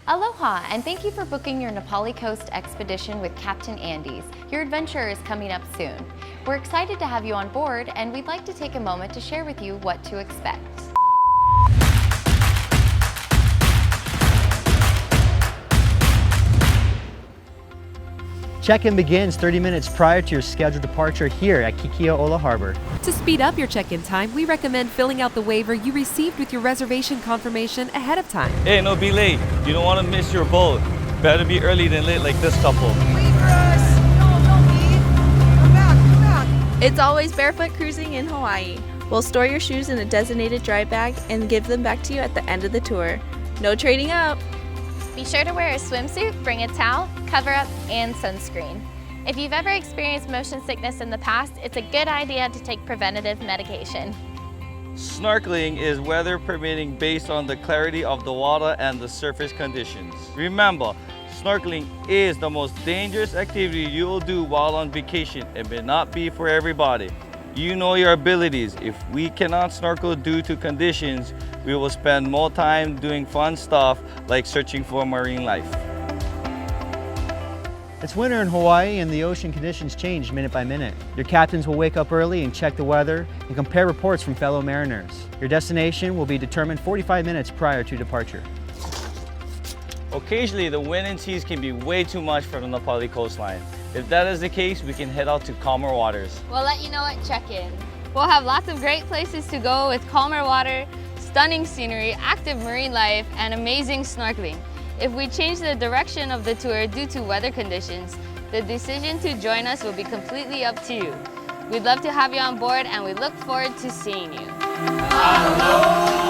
Aloha, and thank you for booking your Nepali Coast expedition with Captain Andes. Your adventure is coming up soon. We're excited to have you on board, and we'd like to take a moment to share with you what to expect. Check-in begins 30 minutes prior to your scheduled departure here at Kiki'aola Harbor. To speed up your check-in time, we recommend filling out the waiver you received with your reservation confirmation ahead of time. Hey, no, be late. You don't want to miss your boat. Better be early than late like this couple. Wait for us! No, don't leave! Come back! It's always barefoot cruising in Hawaii. We'll store your shoes in a designated dry bag and give them back to you at the end of the tour. No trading up! Be sure to wear a swimsuit, bring a towel, cover-up, and sunscreen. If you've ever experienced motion sickness in the past, it's a good idea to take preventative medication. Snorkeling is weather permitting based on the clarity of the water and the surface conditions. Remember, snorkeling is the most dangerous activity you will do while on vacation. It may not be for everybody. You know your abilities. If we cannot snorkel due to conditions, we will spend more time doing fun stuff like searching for marine life. It's winter in Hawaii and the ocean conditions change minute by minute. Your captains will wake up early and check the weather and compare reports from fellow mariners. Your destination will be determined 45 minutes prior to departure. Occasionally, the wind and seas can be way too much for the Nepali coastline. If that is the case, we can head out to calmer waters. We'll let you know at check-in. We'll have lots of great places to go with calmer water, stunning scenery, active marine life, and amazing snorkeling. If we change the direction of the tour due to weather conditions, the decision to join us will be completely up to you. We'd love to have you on board, and we look forward to seeing you. Aloha!